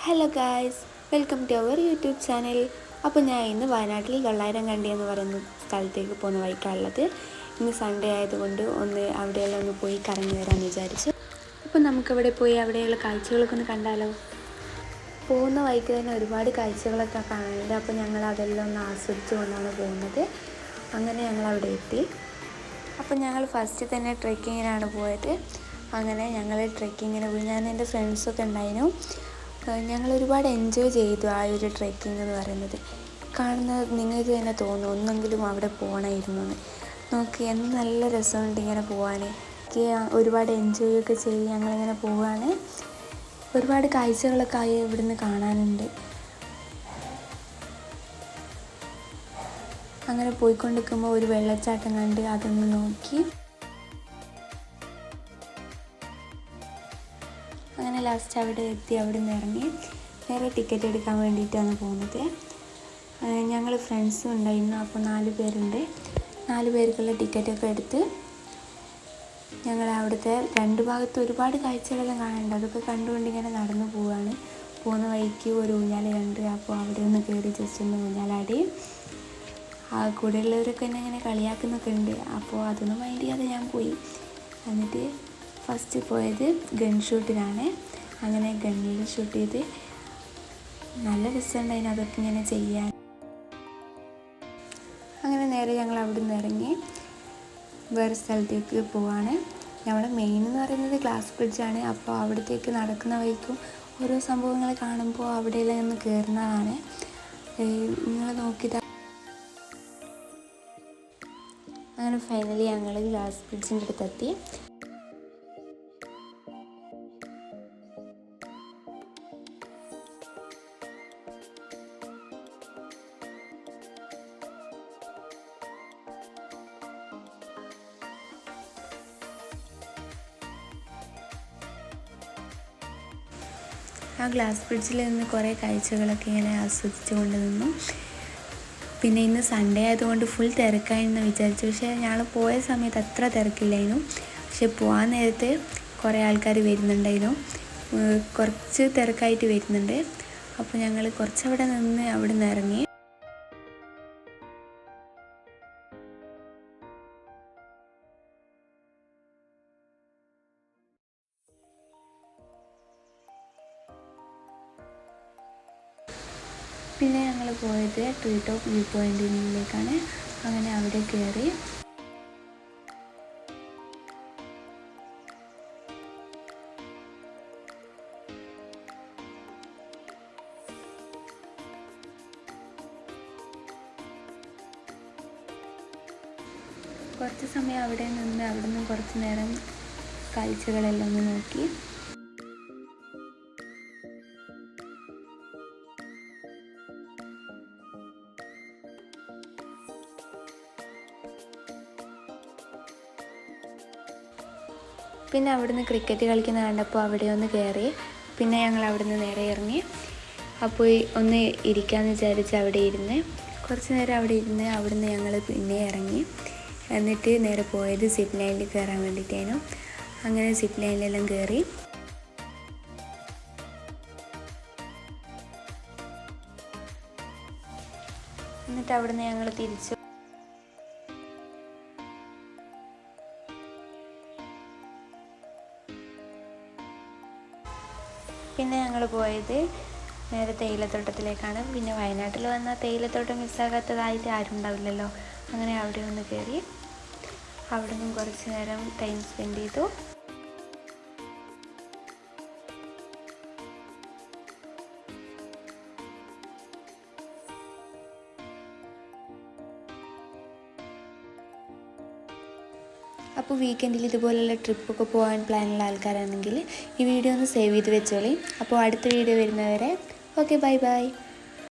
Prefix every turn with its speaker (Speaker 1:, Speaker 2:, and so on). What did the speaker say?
Speaker 1: Hello guys, welcome to our YouTube channel. അപ്പോൾ ഞാൻ ഇന്ന് വയനാട്ടിൽ വെള്ളാരം കണ്ടി എന്ന് പറയുന്ന സ്ഥലത്തേക്ക് പോകുന്ന വഴിക്കാനുള്ളത്. ഇന്ന് സൺഡേ ആയതുകൊണ്ട് അവിടെയെല്ലാം ഒന്ന് പോയി കറങ്ങി വരാമെന്ന് വിചാരിച്ചു. അപ്പോൾ നമുക്കവിടെ പോയി അവിടെയുള്ള കാഴ്ചകളൊക്കെ ഒന്ന് കണ്ടാലോ. പോകുന്ന വഴിക്ക് തന്നെ ഒരുപാട് കാഴ്ചകളൊക്കെ കാണാനുണ്ട്. അപ്പോൾ ഞങ്ങൾ അതെല്ലാം ഒന്ന് ആസ്വദിച്ചു കൊണ്ടാണ് പോകുന്നത്. അങ്ങനെ ഞങ്ങൾ അവിടെ എത്തി. അപ്പോൾ ഞങ്ങൾ ഫസ്റ്റ് തന്നെ ട്രെക്കിങ്ങിനാണ് പോയത്. അങ്ങനെ ഞങ്ങൾ ട്രെക്കിങ്ങിന് പോയി. ഞാൻ എൻ്റെ ഫ്രണ്ട്സൊക്കെ ഉണ്ടായിരുന്നു. ഞങ്ങൾ ഒരുപാട് എൻജോയ് ചെയ്തു ആ ഒരു ട്രെക്കിംഗ് എന്ന് പറയുന്നത്. കാണുന്നത് നിങ്ങൾക്ക് തന്നെ തോന്നും ഒന്നെങ്കിലും അവിടെ പോകണമായിരുന്നു എന്ന്. നോക്കി എന്ത് നല്ല രസമുണ്ട് ഇങ്ങനെ പോകാൻ. ഒരുപാട് എൻജോയ് ഒക്കെ ചെയ്ത് ഞങ്ങളിങ്ങനെ പോവുകയാണ്. ഒരുപാട് കാഴ്ചകളൊക്കെ ആയി ഇവിടുന്ന് കാണാനുണ്ട്. അങ്ങനെ പോയിക്കൊണ്ടിരിക്കുമ്പോൾ ഒരു വെള്ളച്ചാട്ടം കണ്ട് അതൊന്ന് നോക്കി. അങ്ങനെ ലാസ്റ്റ് അവിടെ എത്തി. അവിടെ നിന്ന് ഇറങ്ങി നേരെ ടിക്കറ്റ് എടുക്കാൻ വേണ്ടിയിട്ടാണ് പോകുന്നത്. ഞങ്ങൾ ഫ്രണ്ട്സും ഉണ്ടായിരുന്നു. അപ്പോൾ 4 പേരുണ്ട്. 4 പേർക്കുള്ള ടിക്കറ്റൊക്കെ എടുത്ത് ഞങ്ങൾ അവിടുത്തെ 2 ഭാഗത്ത് ഒരുപാട് കാഴ്ചകളെല്ലാം കാണാനുണ്ട്. അതൊക്കെ കണ്ടുകൊണ്ട് ഇങ്ങനെ നടന്നു പോവുകയാണ്. പോകുന്ന വഴിക്ക് ഒരു ഊഞ്ഞാൽ കണ്ട്. അപ്പോൾ അവിടെ ഒന്ന് കയറി ജസ്റ്റ് ഒന്ന് ഊഞ്ഞാലാടി. കൂടെയുള്ളവരൊക്കെ എന്നെ ഇങ്ങനെ കളിയാക്കുന്നൊക്കെ ഉണ്ട്. അപ്പോൾ അതൊന്നും മൈൻഡ് ചെയ്യാതെ ഞാൻ പോയി. എന്നിട്ട് ഫസ്റ്റ് പോയത് ഗൺ ഷൂട്ടിനാണ്. അങ്ങനെ ഗണ്ണിൽ ഷൂട്ട് ചെയ്ത് നല്ല രസമുണ്ടായിരുന്നു അതൊക്കെ ഇങ്ങനെ ചെയ്യാൻ. അങ്ങനെ നേരെ ഞങ്ങൾ അവിടെ നിന്ന് ഇറങ്ങി വേറെ സ്ഥലത്തേക്ക് പോവാണ്. നമ്മുടെ മെയിൻ എന്ന് പറയുന്നത് ഗ്ലാസ് ബ്രിഡ്ജാണ്. അപ്പോൾ അവിടത്തേക്ക് നടക്കുന്ന വഴിക്കും ഓരോ സംഭവങ്ങൾ കാണുമ്പോൾ അവിടെയെല്ലാം ഒന്ന് കയറുന്നതാണ്. നിങ്ങൾ നോക്കിയത്. അങ്ങനെ ഫൈനലി ഞങ്ങൾ ഗ്ലാസ് ബ്രിഡ്ജിൻ്റെ അടുത്തെത്തി. ആ ഗ്ലാസ് ബ്രിഡ്ജിൽ നിന്ന് കുറേ കാഴ്ചകളൊക്കെ ഇങ്ങനെ ആസ്വദിച്ചു കൊണ്ട് നിന്നു. പിന്നെ ഇന്ന് സൺഡേ ആയതുകൊണ്ട് ഫുൾ തിരക്കായെന്ന് വിചാരിച്ചു. പക്ഷേ ഞങ്ങൾ പോയ സമയത്ത് അത്ര തിരക്കില്ലായിരുന്നു. പക്ഷെ പോകാൻ നേരത്ത് കുറേ ആൾക്കാർ വരുന്നുണ്ടായിരുന്നു. കുറച്ച് തിരക്കായിട്ട് വരുന്നുണ്ട്. അപ്പോൾ ഞങ്ങൾ കുറച്ചവിടെ നിന്ന് അവിടെ നിന്ന് ഇറങ്ങി. പിന്നെ ഞങ്ങൾ പോയത് ട്രീ ടോപ്പ് വ്യൂ പോയിൻറ്റിലേക്കാണ്. അങ്ങനെ അവിടെ കയറി. കുറച്ച് സമയം അവിടെ നിന്ന് കുറച്ച് നേരം കാഴ്ചകളെല്ലാം ഒന്ന് നോക്കി. പിന്നെ അവിടുന്ന് ക്രിക്കറ്റ് കളിക്കുന്ന കണ്ടപ്പോൾ അവിടെ ഒന്ന് കയറി. പിന്നെ ഞങ്ങൾ അവിടുന്ന് നേരെ ഇറങ്ങി. അപ്പോൾ ഒന്ന് ഇരിക്കാമെന്ന് വിചാരിച്ച് അവിടെ ഇരുന്ന് കുറച്ച് നേരം അവിടെ ഇരുന്ന് അവിടുന്ന് ഞങ്ങൾ പിന്നെ ഇറങ്ങി. എന്നിട്ട് നേരെ പോയത് സിപ്പ് ലൈനിൽ കയറാൻ വേണ്ടിയിട്ടായിരുന്നു. അങ്ങനെ സിപ്പ് ലൈനിലെല്ലാം കയറി. എന്നിട്ട് അവിടുന്ന് ഞങ്ങൾ തിരിച്ചു. പിന്നെ ഞങ്ങൾ പോയത് നേരെ തേയിലത്തോട്ടത്തിലേക്കാണ്. പിന്നെ വയനാട്ടിൽ വന്നാൽ തേയിലത്തോട്ടം മിസ്സാകാത്തതായിട്ട് ആരും ഉണ്ടാവില്ലല്ലോ. അങ്ങനെ അവിടെ ഒന്ന് കയറി അവിടെ നിന്നും കുറച്ച് നേരം ടൈം സ്പെൻഡ് ചെയ്തു. അപ്പോൾ വീക്കെൻഡിൽ ഇതുപോലുള്ള ട്രിപ്പൊക്കെ പോകാൻ പ്ലാനുള്ള ആൾക്കാരാണെങ്കിൽ ഈ വീഡിയോ ഒന്ന് സേവ് ചെയ്ത് വെച്ചോളി. അപ്പോൾ അടുത്ത വീഡിയോ വരുന്നവരെ ഓക്കെ, ബൈ ബൈ.